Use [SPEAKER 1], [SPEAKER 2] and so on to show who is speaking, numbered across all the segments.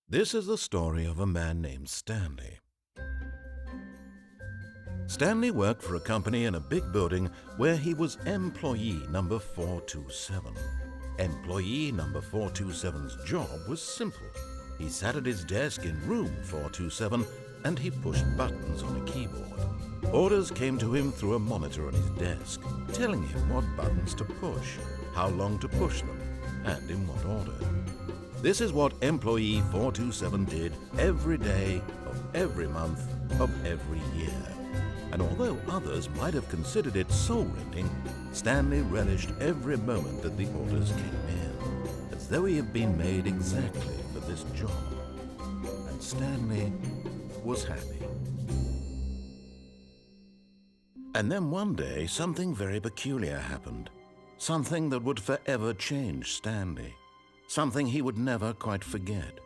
[SPEAKER 1] This is the story of a man named Stanley. Stanley worked for a company in a big building where he was employee number 427. Employee number 427's job was simple. He sat at his desk in room 427 and he pushed buttons on a keyboard. Orders came to him through a monitor on his desk, telling him what buttons to push, how long to push them, and in what order. This is what employee 427 did every day of every month of every year. And although others might have considered it soul-rending, Stanley relished every moment that the orders came in, as though he had been made exactly for this job. And Stanley was happy. And then one day, something very peculiar happened. Something that would forever change Stanley. Something he would never quite forget.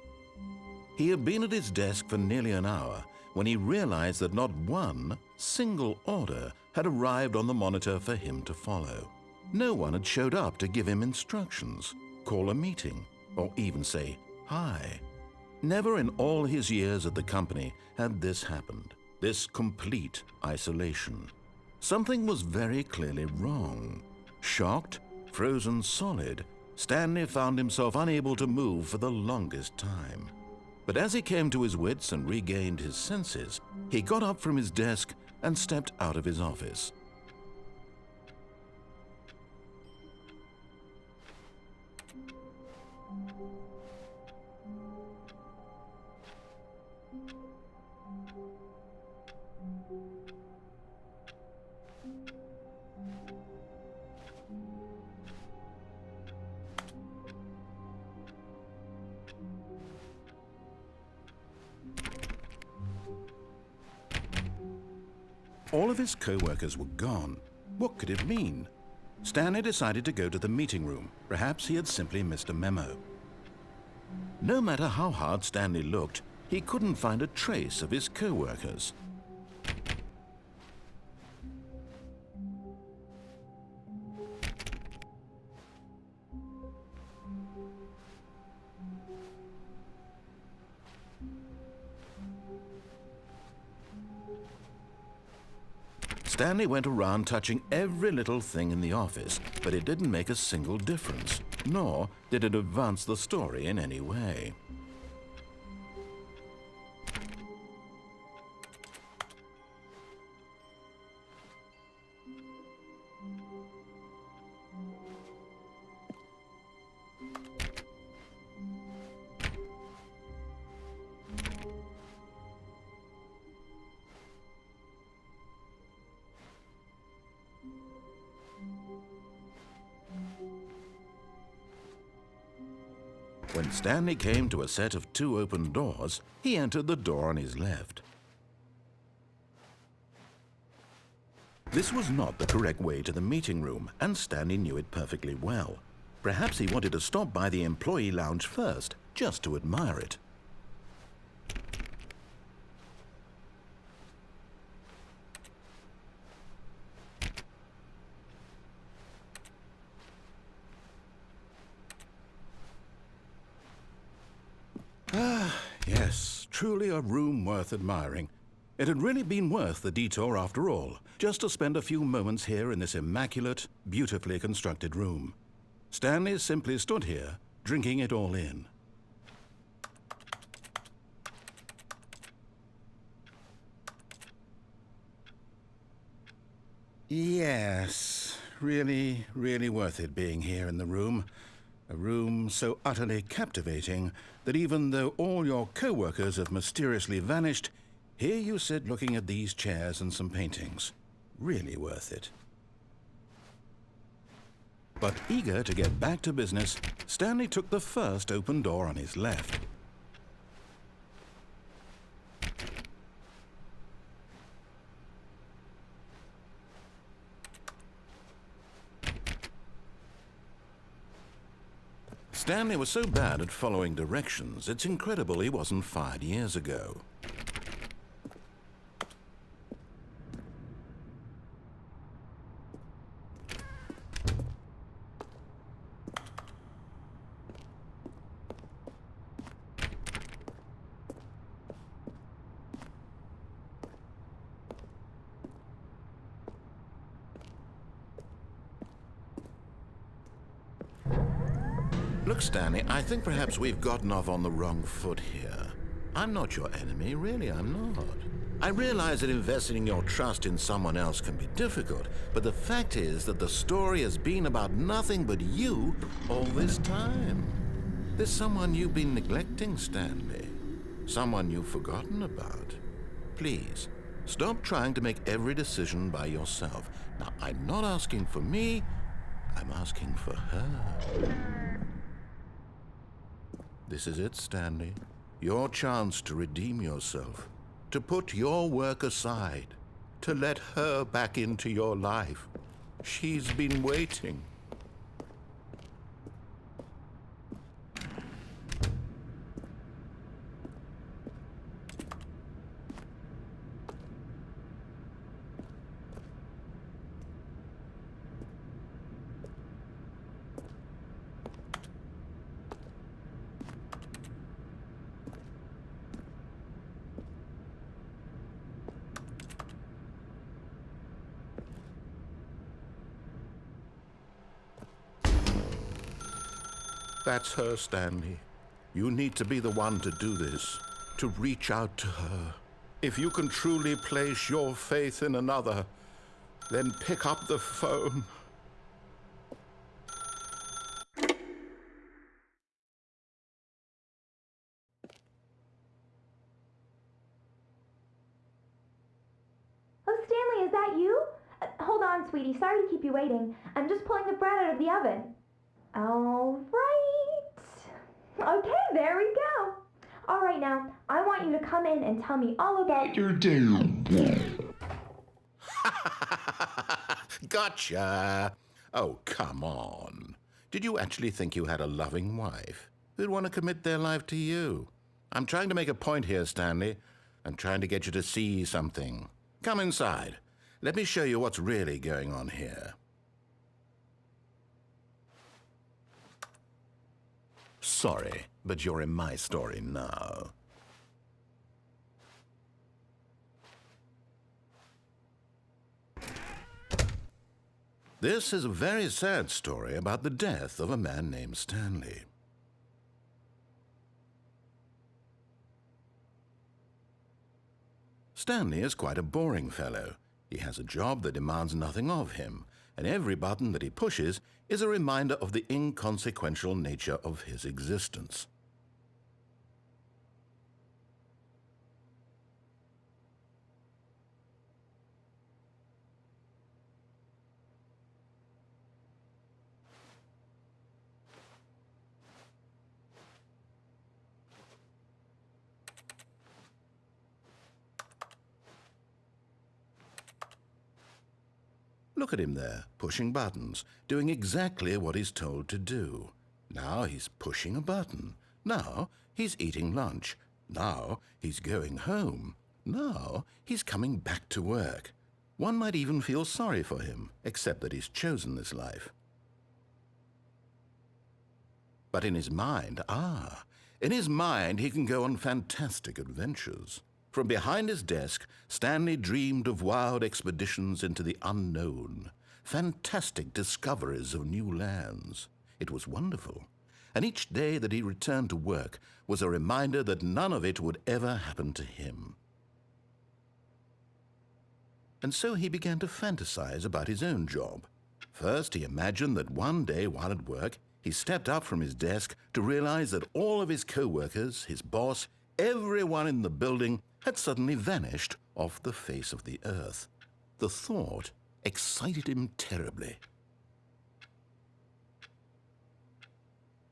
[SPEAKER 1] He had been at his desk for nearly an hour when he realized that not one single order had arrived on the monitor for him to follow. No one had showed up to give him instructions, call a meeting, or even say hi. Never in all his years at the company had this happened, this complete isolation. Something was very clearly wrong. Shocked, frozen solid, Stanley found himself unable to move for the longest time. But as he came to his wits and regained his senses, he got up from his desk and stepped out of his office. All of his co-workers were gone. What could it mean? Stanley decided to go to the meeting room. Perhaps he had simply missed a memo. No matter how hard Stanley looked, he couldn't find a trace of his co-workers. Stanley went around touching every little thing in the office, but it didn't make a single difference, nor did it advance the story in any way. When Stanley came to a set of 2 open doors, he entered the door on his left. This was not the correct way to the meeting room, and Stanley knew it perfectly well. Perhaps he wanted to stop by the employee lounge first, just to admire it. Yes, truly a room worth admiring. It had really been worth the detour after all, just to spend a few moments here in this immaculate, beautifully constructed room. Stanley simply stood here, drinking it all in. Yes, really, really worth it being here in the room. A room so utterly captivating that even though all your co-workers have mysteriously vanished, here you sit looking at these chairs and some paintings. Really worth it. But eager to get back to business, Stanley took the first open door on his left. Stanley was so bad at following directions, it's incredible he wasn't fired years ago. Look, Stanley, I think perhaps we've gotten off on the wrong foot here. I'm not your enemy, really, I'm not. I realize that investing your trust in someone else can be difficult, but the fact is that the story has been about nothing but you all this time. There's someone you've been neglecting, Stanley. Someone you've forgotten about. Please, stop trying to make every decision by yourself. Now, I'm not asking for me, I'm asking for her. This is it, Stanley. Your chance to redeem yourself, to put your work aside, to let her back into your life. She's been waiting. That's her, Stanley. You need to be the one to do this, to reach out to her. If you can truly place your faith in another, then pick up the phone.
[SPEAKER 2] Oh, Stanley, is that you? Hold on, sweetie. Sorry to keep you waiting. I'm just pulling the bread out of the oven. All right. Okay, there we go. All right, now, I want you to come in and tell me all about your day.
[SPEAKER 1] Gotcha. Oh, come on. Did you actually think you had a loving wife who'd want to commit their life to you? I'm trying to make a point here, Stanley. I'm trying to get you to see something. Come inside. Let me show you what's really going on here. Sorry, but you're in my story now. This is a very sad story about the death of a man named Stanley. Stanley is quite a boring fellow. He has a job that demands nothing of him, and every button that he pushes is a reminder of the inconsequential nature of his existence. Look at him there, pushing buttons, doing exactly what he's told to do. Now he's pushing a button. Now he's eating lunch. Now he's going home. Now he's coming back to work. One might even feel sorry for him, except that he's chosen this life. But in his mind, in his mind he can go on fantastic adventures. From behind his desk, Stanley dreamed of wild expeditions into the unknown, fantastic discoveries of new lands. It was wonderful, and each day that he returned to work was a reminder that none of it would ever happen to him. And so he began to fantasize about his own job. First, he imagined that one day while at work, he stepped up from his desk to realize that all of his co-workers, his boss, everyone in the building had suddenly vanished off the face of the earth. The thought excited him terribly.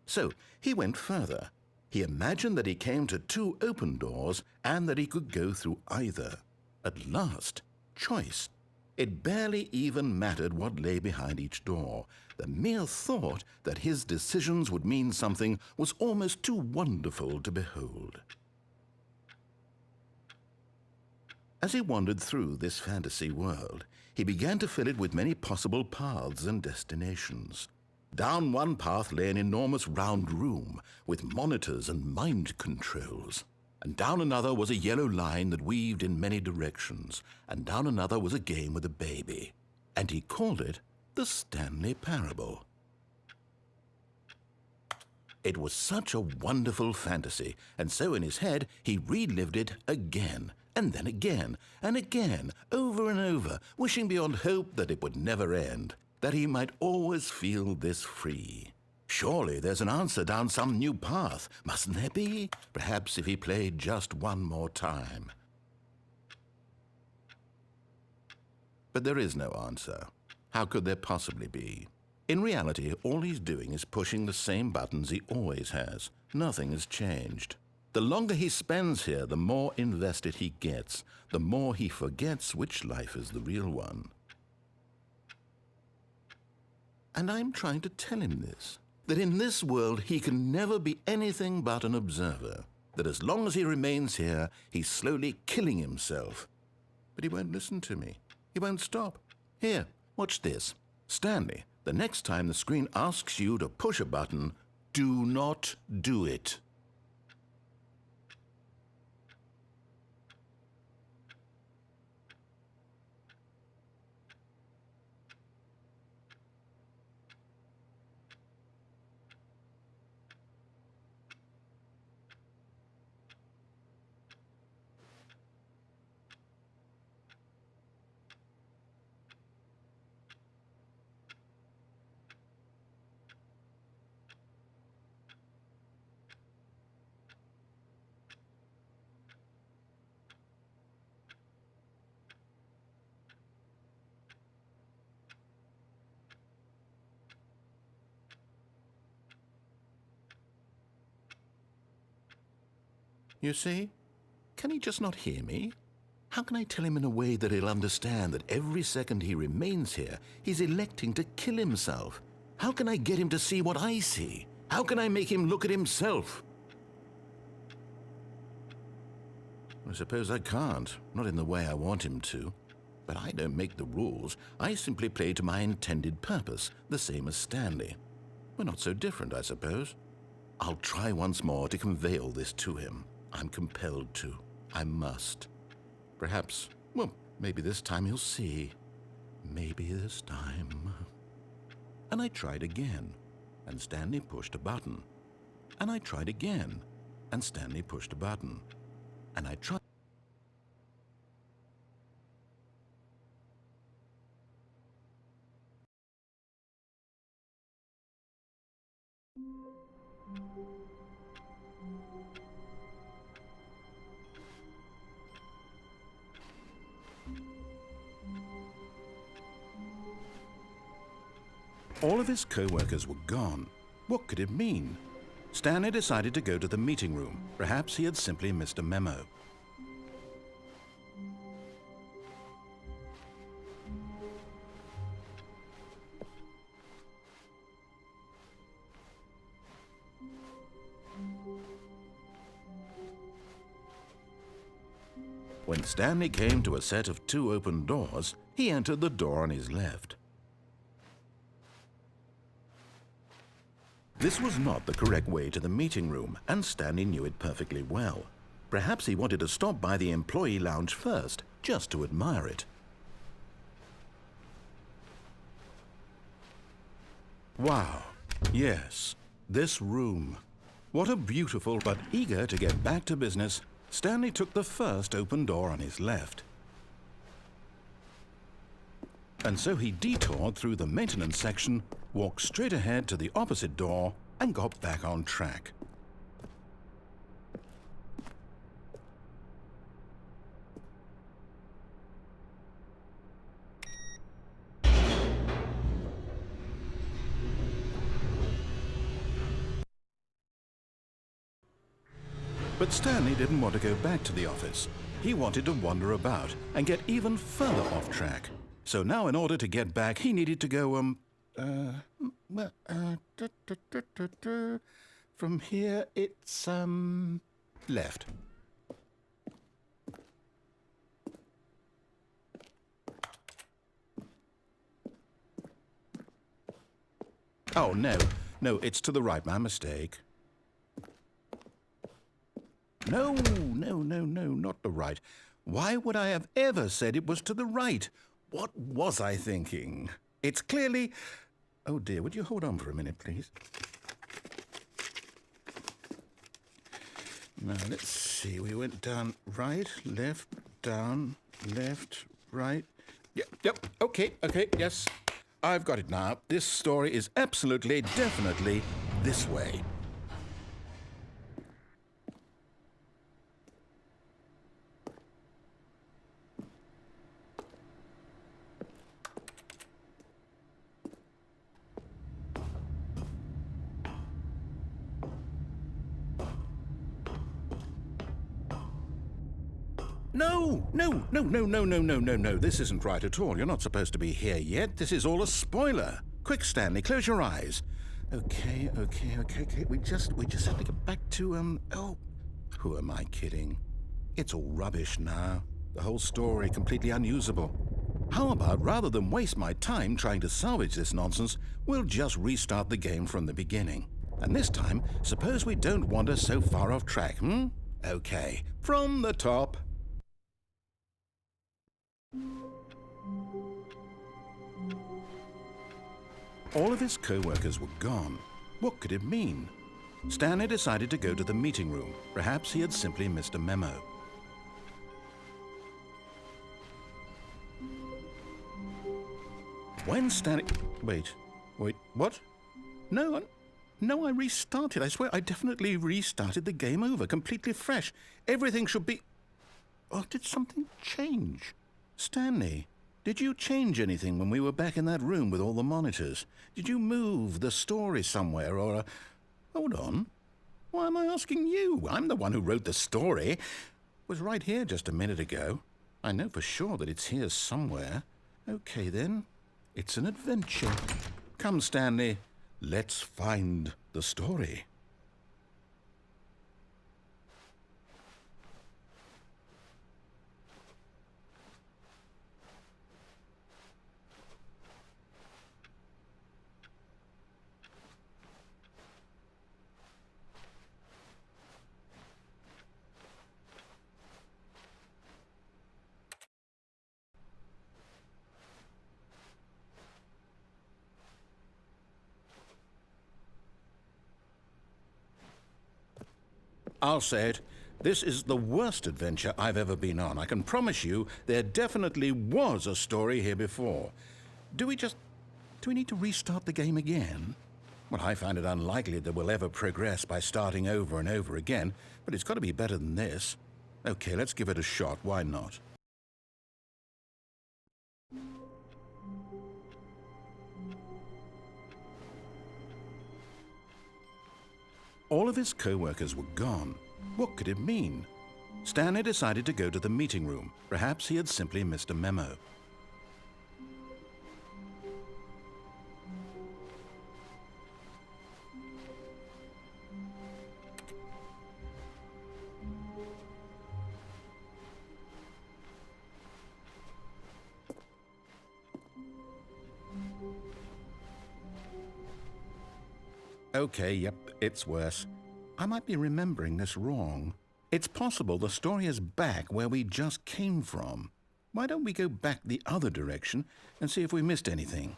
[SPEAKER 1] So he went further. He imagined that he came to two open doors and that he could go through either. At last, choice. It barely even mattered what lay behind each door. The mere thought that his decisions would mean something was almost too wonderful to behold. As he wandered through this fantasy world, he began to fill it with many possible paths and destinations. Down one path lay an enormous round room with monitors and mind controls. And down another was a yellow line that weaved in many directions. And down another was a game with a baby. And he called it the Stanley Parable. It was such a wonderful fantasy, and so in his head he relived it again, and then again, and again, over and over, wishing beyond hope that it would never end, that he might always feel this free. Surely there's an answer down some new path, mustn't there be? Perhaps if he played just one more time. But there is no answer. How could there possibly be? In reality, all he's doing is pushing the same buttons he always has. Nothing has changed. The longer he spends here, the more invested he gets, the more he forgets which life is the real one. And I'm trying to tell him this, that in this world he can never be anything but an observer, that as long as he remains here, he's slowly killing himself. But he won't listen to me. He won't stop. Here, watch this. Stanley, the next time the screen asks you to push a button, do not do it. You see? Can he just not hear me? How can I tell him in a way that he'll understand that every second he remains here, he's electing to kill himself? How can I get him to see what I see? How can I make him look at himself? I suppose I can't, not in the way I want him to. But I don't make the rules. I simply play to my intended purpose, the same as Stanley. We're not so different, I suppose. I'll try once more to convey all this to him. I'm compelled to. I must. Perhaps, well, maybe this time he'll see. Maybe this time. And I tried again, and Stanley pushed a button. And I tried again, and Stanley pushed a button. And I tried. All of his co-workers were gone. What could it mean? Stanley decided to go to the meeting room. Perhaps he had simply missed a memo. When Stanley came to a set of 2 open doors, he entered the door on his left. This was not the correct way to the meeting room, and Stanley knew it perfectly well. Perhaps he wanted to stop by the employee lounge first, just to admire it. Wow, yes, this room. What a beautiful, but eager to get back to business, Stanley took the first open door on his left. And so he detoured through the maintenance section, walked straight ahead to the opposite door, and got back on track. But Stanley didn't want to go back to the office. He wanted to wander about and get even further off track. So now in order to get back, he needed to go, from here it's, left. Oh, no, it's to the right, my mistake. No, not the right. Why would I have ever said it was to the right? What was I thinking? It's clearly... Oh dear, would you hold on for a minute, please? Now, let's see. We went down, right, left, down, left, right. Yep, okay, yes. I've got it now. This story is absolutely, definitely this way. No. This isn't right at all. You're not supposed to be here yet. This is all a spoiler. Quick, Stanley, close your eyes. Okay. We just have to get back to, oh, who am I kidding? It's all rubbish now. The whole story completely unusable. How about, rather than waste my time trying to salvage this nonsense, we'll just restart the game from the beginning. And this time, suppose we don't wander so far off track, Okay, from the top. All of his co-workers were gone. What could it mean? Stanley decided to go to the meeting room. Perhaps he had simply missed a memo. When Stanley... Wait, what? No, I restarted. I swear, I definitely restarted the game over, completely fresh. Everything should be... Oh, did something change? Stanley, did you change anything when we were back in that room with all the monitors? Did you move the story somewhere or... Hold on. Why am I asking you? I'm the one who wrote the story. It was right here just a minute ago. I know for sure that it's here somewhere. Okay, then. It's an adventure. Come, Stanley. Let's find the story. I'll say it. This is the worst adventure I've ever been on. I can promise you there definitely was a story here before. Do we need to restart the game again? Well, I find it unlikely that we'll ever progress by starting over and over again, but it's got to be better than this. Okay, let's give it a shot. Why not? All of his co-workers were gone. What could it mean? Stanley decided to go to the meeting room. Perhaps he had simply missed a memo. Okay, yep, it's worse. I might be remembering this wrong. It's possible the story is back where we just came from. Why don't we go back the other direction and see if we missed anything?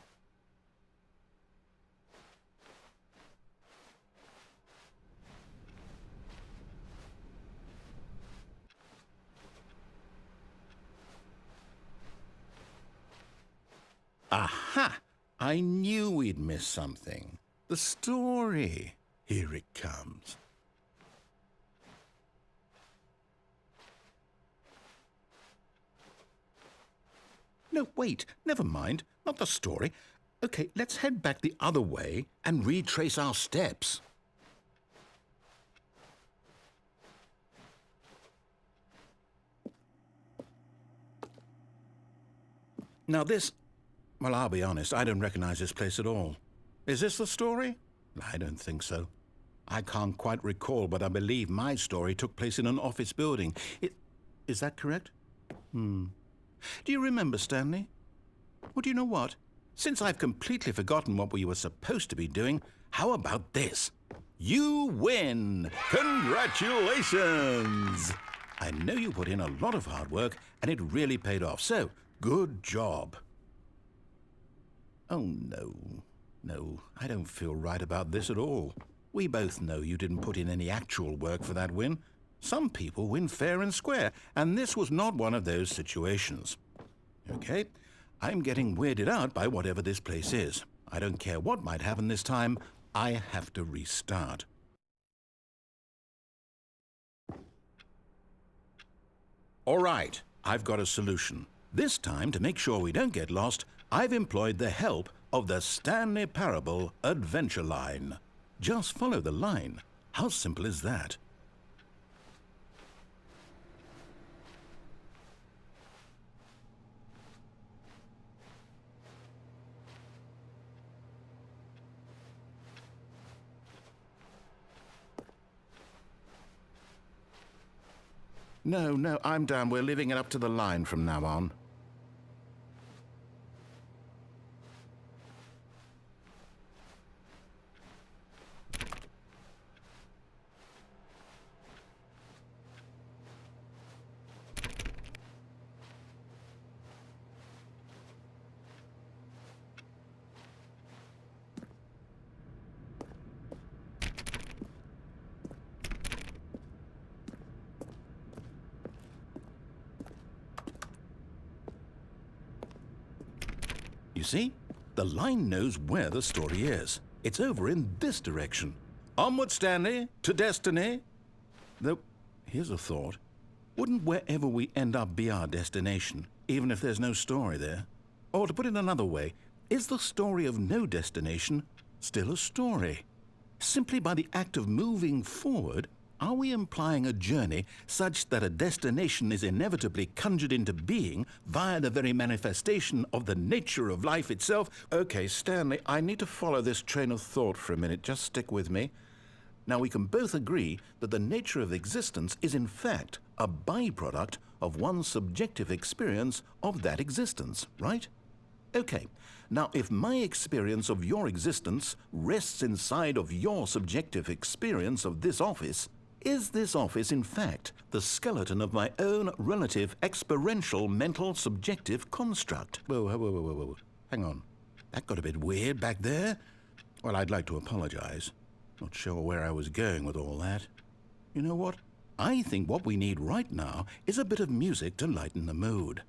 [SPEAKER 1] Aha! I knew we'd miss something. The story. Here it comes. No, wait, never mind. Not the story. Okay, let's head back the other way and retrace our steps. Now this... Well, I'll be honest, I don't recognize this place at all. Is this the story? I don't think so. I can't quite recall, but I believe my story took place in an office building. Is that correct? Do you remember, Stanley? Well, do you know what? Since I've completely forgotten what we were supposed to be doing, how about this? You win! Congratulations! I know you put in a lot of hard work, and it really paid off, so good job. Oh, no. No, I don't feel right about this at all. We both know you didn't put in any actual work for that win. Some people win fair and square, and this was not one of those situations. Okay, I'm getting weirded out by whatever this place is. I don't care what might happen this time, I have to restart. All right, I've got a solution. This time, to make sure we don't get lost, I've employed the help of the Stanley Parable Adventure Line. Just follow the line. How simple is that? No, I'm down. We're leaving it up to the line from now on. You see? The line knows where the story is. It's over in this direction. Onward, Stanley, to destiny. Though, here's a thought. Wouldn't wherever we end up be our destination, even if there's no story there? Or to put it another way, is the story of no destination still a story? Simply by the act of moving forward, are we implying a journey such that a destination is inevitably conjured into being via the very manifestation of the nature of life itself? Okay, Stanley, I need to follow this train of thought for a minute. Just stick with me. Now, we can both agree that the nature of existence is in fact a byproduct of one's subjective experience of that existence, right? Okay, now if my experience of your existence rests inside of your subjective experience of this office, is this office, in fact, the skeleton of my own relative experiential mental subjective construct? Whoa. Hang on. That got a bit weird back there. Well, I'd like to apologize. Not sure where I was going with all that. You know what? I think what we need right now is a bit of music to lighten the mood.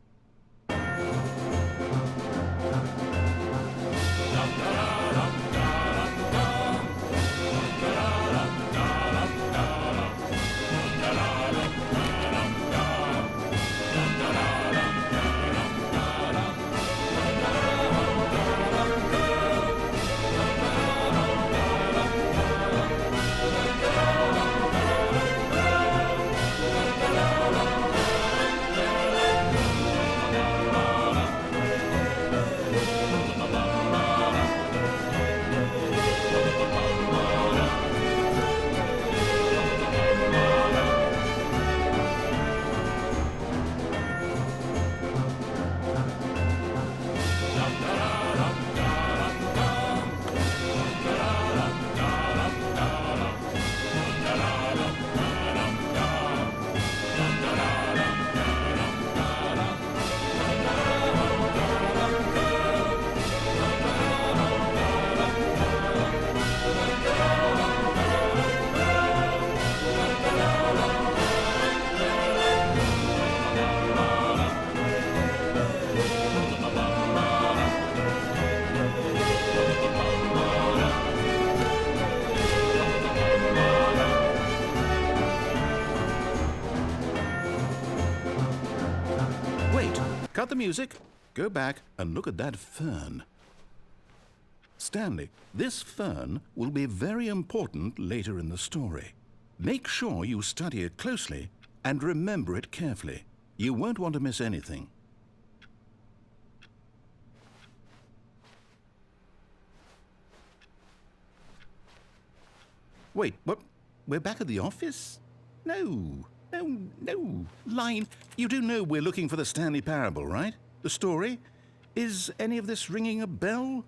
[SPEAKER 1] Cut the music, go back and look at that fern. Stanley, this fern will be very important later in the story. Make sure you study it closely and remember it carefully. You won't want to miss anything. Wait, what? We're back at the office? No. Line, you do know we're looking for the Stanley Parable, right? The story? Is any of this ringing a bell?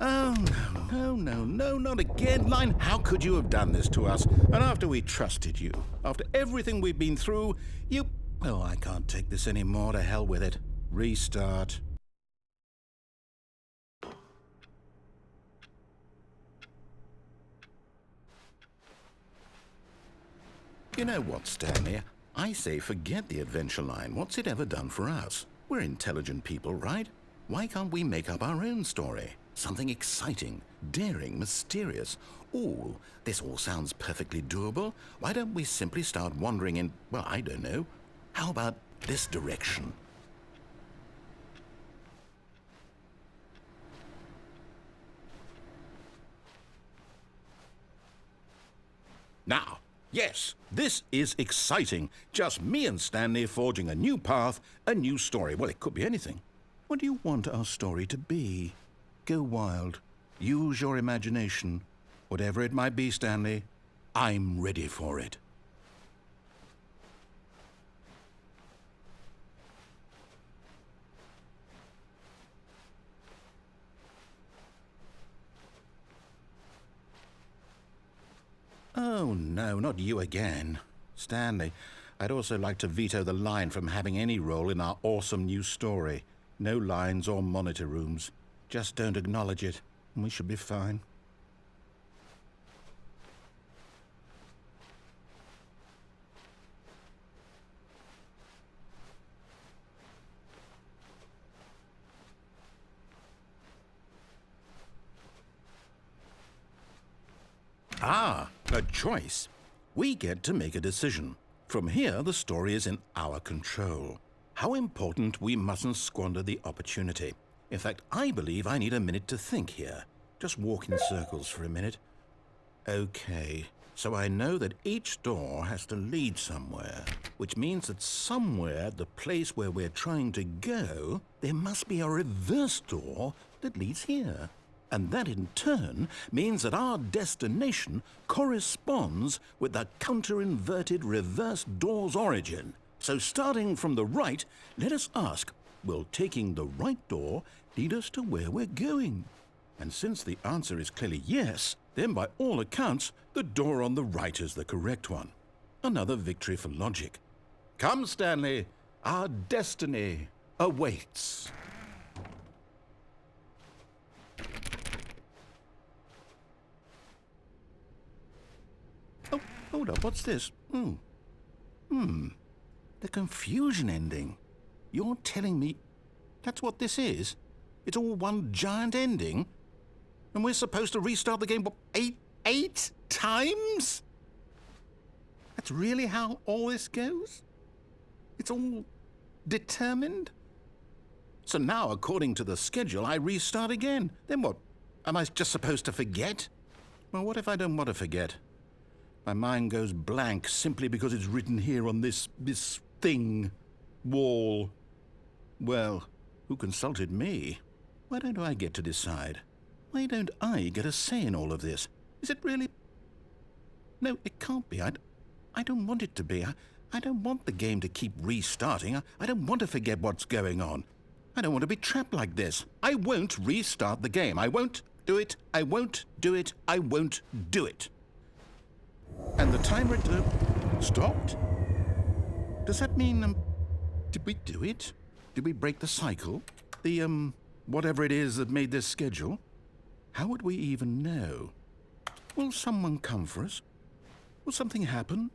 [SPEAKER 1] Oh, no, not again. Line, how could you have done this to us? And after we trusted you, after everything we've been through, you... Oh, I can't take this anymore. To hell with it. Restart. You know what, Stanley? I say forget the adventure line. What's it ever done for us? We're intelligent people, right? Why can't we make up our own story? Something exciting, daring, mysterious. Ooh, this all sounds perfectly doable. Why don't we simply start wandering in, well, I don't know. How about this direction? Now, yes, this is exciting. Just me and Stanley forging a new path, a new story. Well, it could be anything. What do you want our story to be? Go wild. Use your imagination. Whatever it might be, Stanley, I'm ready for it. Oh, no, not you again. Stanley, I'd also like to veto the line from having any role in our awesome new story. No lines or monitor rooms. Just don't acknowledge it, and we should be fine. Ah, a choice. We get to make a decision. From here, the story is in our control. How important we mustn't squander the opportunity. In fact, I believe I need a minute to think here. Just walk in circles for a minute. Okay, so I know that each door has to lead somewhere, which means that somewhere at the place where we're trying to go, there must be a reverse door that leads here. And that in turn means that our destination corresponds with the counter-inverted reverse door's origin. So starting from the right, let us ask, will taking the right door lead us to where we're going? And since the answer is clearly yes, then by all accounts, the door on the right is the correct one. Another victory for logic. Come, Stanley, our destiny awaits. Oh, hold up, what's this? The confusion ending. You're telling me that's what this is? It's all one giant ending? And we're supposed to restart the game, what, eight times? That's really how all this goes? It's all determined? So now, according to the schedule, I restart again. Then what? Am I just supposed to forget? Well, what if I don't want to forget? My mind goes blank simply because it's written here on this thing, wall. Well, who consulted me? Why don't I get to decide? Why don't I get a say in all of this? Is it really? No, it can't be. I don't want it to be. I don't want the game to keep restarting. I don't want to forget what's going on. I don't want to be trapped like this. I won't restart the game. I won't do it. I won't do it. I won't do it. And the timer stopped? Does that mean, did we do it? Did we break the cycle? The, whatever it is that made this schedule? How would we even know? Will someone come for us? Will something happen?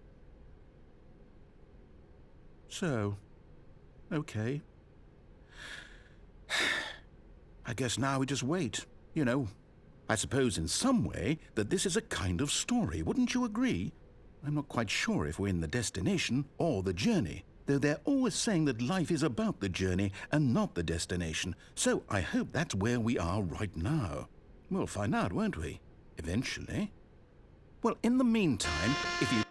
[SPEAKER 1] So, okay. I guess now we just wait, you know. I suppose in some way that this is a kind of story, wouldn't you agree? I'm not quite sure if we're in the destination or the journey, though they're always saying that life is about the journey and not the destination, so I hope that's where we are right now. We'll find out, won't we? Eventually. Well, in the meantime, if you...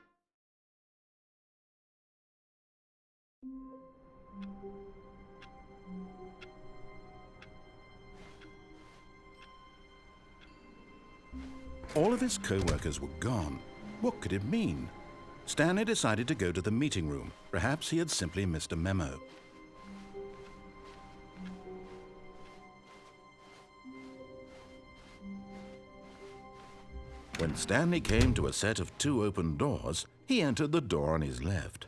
[SPEAKER 1] All of his co-workers were gone. What could it mean? Stanley decided to go to the meeting room. Perhaps he had simply missed a memo. When Stanley came to a set of 2 open doors, he entered the door on his left.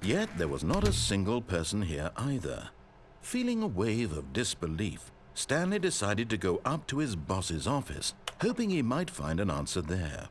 [SPEAKER 1] Yet there was not a single person here either. Feeling a wave of disbelief, Stanley decided to go up to his boss's office, hoping he might find an answer there.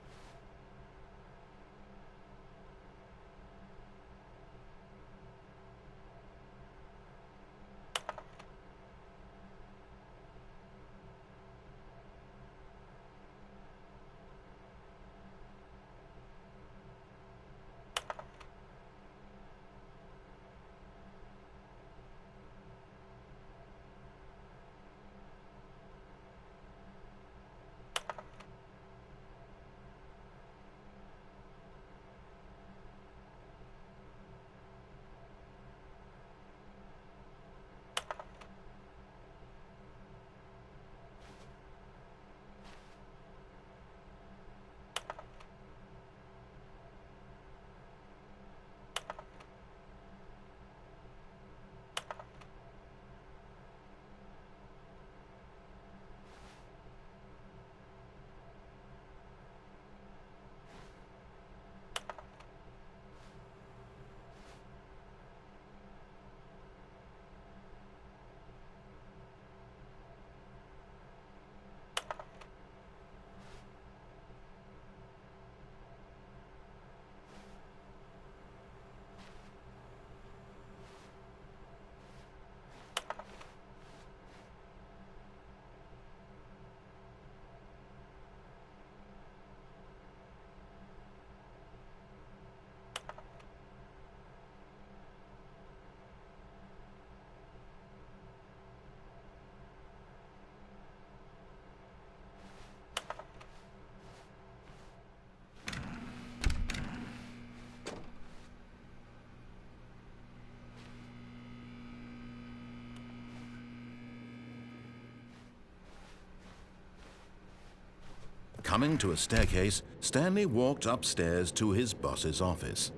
[SPEAKER 1] Coming to a staircase, Stanley walked upstairs to his boss's office.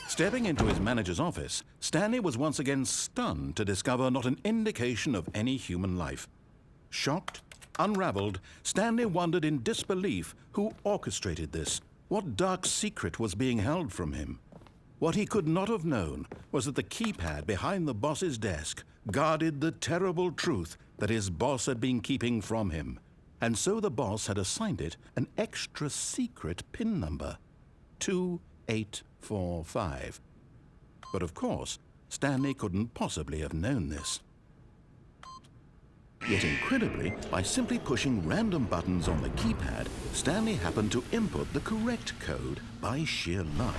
[SPEAKER 1] Stepping into his manager's office, Stanley was once again stunned to discover not an indication of any human life. Shocked, unraveled, Stanley wondered in disbelief who orchestrated this, what dark secret was being held from him. What he could not have known was that the keypad behind the boss's desk guarded the terrible truth that his boss had been keeping from him, and so the boss had assigned it an extra secret PIN number, 2845. But of course, Stanley couldn't possibly have known this. Yet incredibly, by simply pushing random buttons on the keypad, Stanley happened to input the correct code by sheer luck.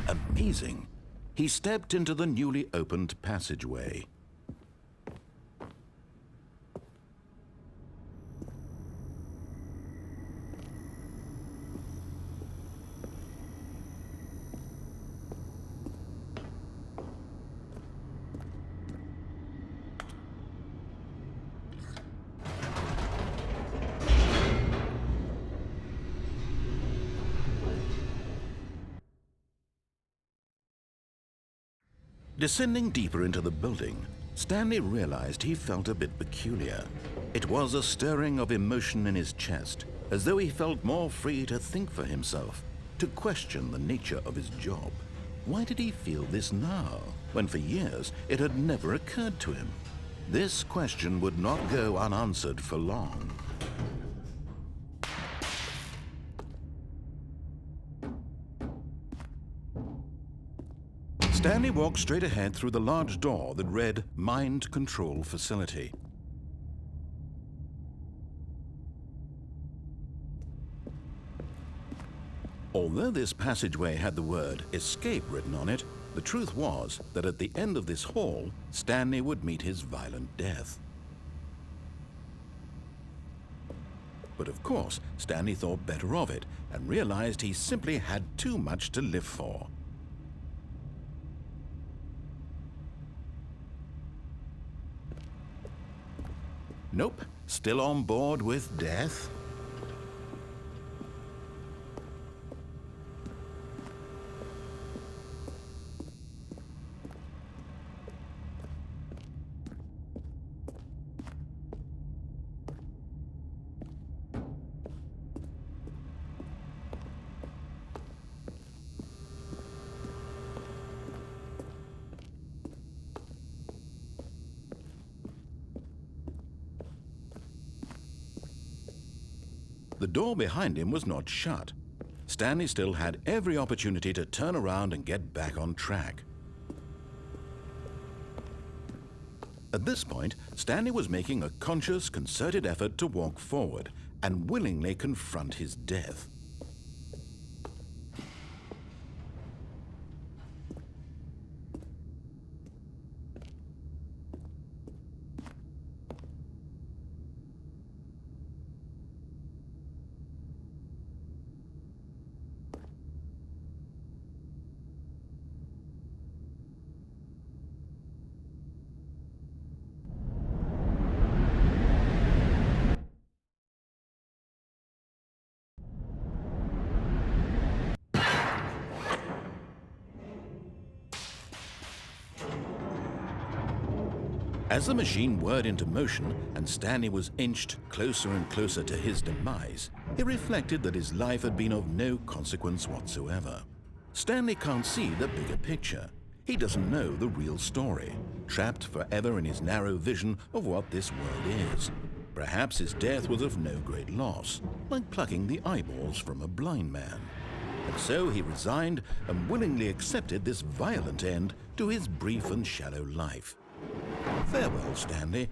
[SPEAKER 1] Amazing. He stepped into the newly opened passageway. Descending deeper into the building, Stanley realized he felt a bit peculiar. It was a stirring of emotion in his chest, as though he felt more free to think for himself, to question the nature of his job. Why did he feel this now, when for years it had never occurred to him? This question would not go unanswered for long. Stanley walked straight ahead through the large door that read Mind Control Facility. Although this passageway had the word Escape written on it, the truth was that at the end of this hall, Stanley would meet his violent death. But of course, Stanley thought better of it and realized he simply had too much to live for. Nope, still on board with death? The door behind him was not shut. Stanley still had every opportunity to turn around and get back on track. At this point, Stanley was making a conscious, concerted effort to walk forward and willingly confront his death. As the machine whirred into motion and Stanley was inched closer and closer to his demise, he reflected that his life had been of no consequence whatsoever. Stanley can't see the bigger picture. He doesn't know the real story, trapped forever in his narrow vision of what this world is. Perhaps his death was of no great loss, like plucking the eyeballs from a blind man. And so he resigned and willingly accepted this violent end to his brief and shallow life. Farewell, Stanley.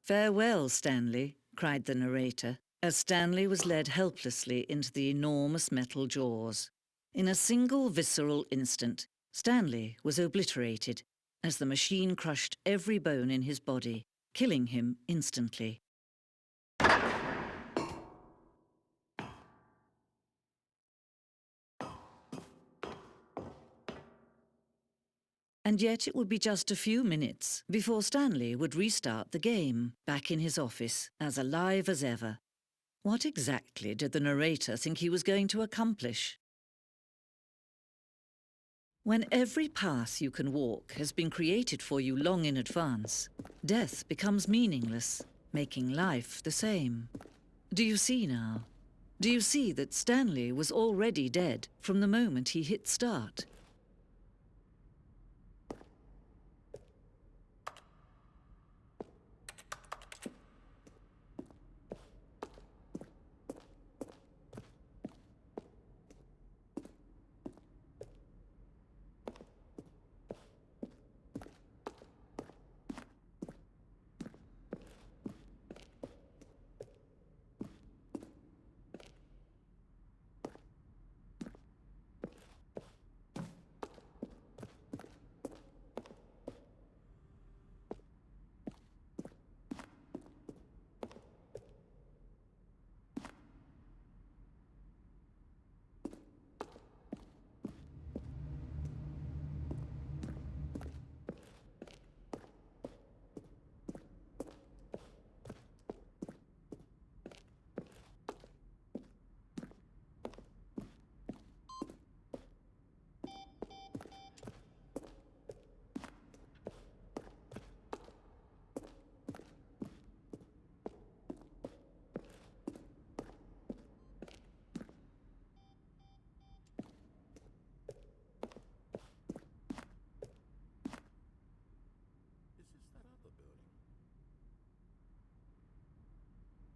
[SPEAKER 3] "Farewell, Stanley," cried the narrator, as Stanley was led helplessly into the enormous metal jaws. In a single visceral instant, Stanley was obliterated as the machine crushed every bone in his body, killing him instantly. And yet it would be just a few minutes before Stanley would restart the game, back in his office, as alive as ever. What exactly did the narrator think he was going to accomplish? When every path you can walk has been created for you long in advance, death becomes meaningless, making life the same. Do you see now? Do you see that Stanley was already dead from the moment he hit start?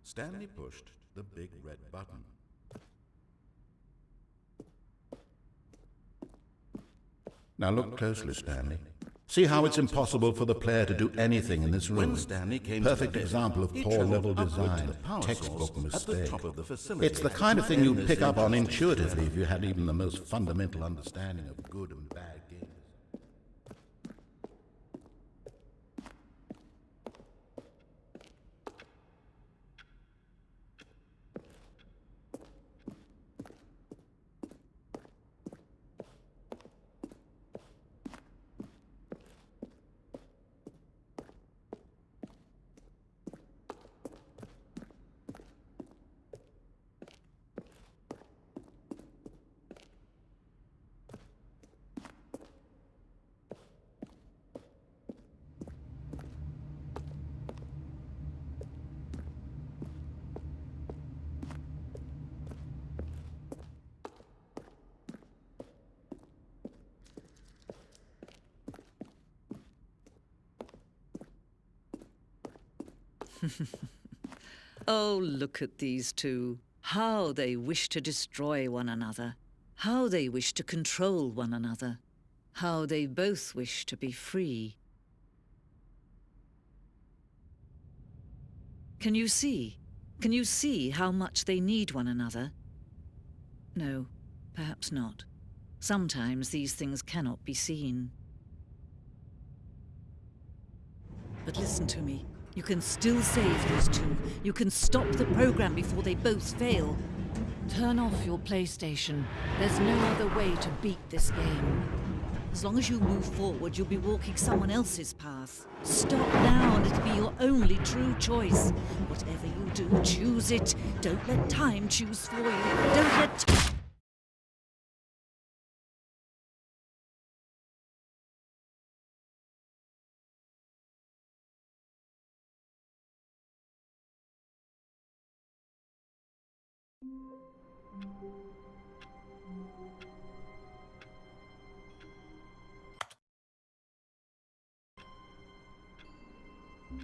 [SPEAKER 1] Stanley pushed the big red button. Now look closely, Stanley. See how it's impossible for the player to do anything in this room. Perfect example of poor level design, textbook mistake. It's the kind of thing you'd pick up on intuitively if you had even the most fundamental understanding of good and bad games.
[SPEAKER 3] Oh, look at these two. How they wish to destroy one another. How they wish to control one another. How they both wish to be free. Can you see? Can you see how much they need one another? No, perhaps not. Sometimes these things cannot be seen. But listen to me. You can still save these two. You can stop the program before they both fail. Turn off your PlayStation. There's no other way to beat this game. As long as you move forward, you'll be walking someone else's path. Stop now and it'll be your only true choice. Whatever you do, choose it. Don't let time choose for you. Don't let...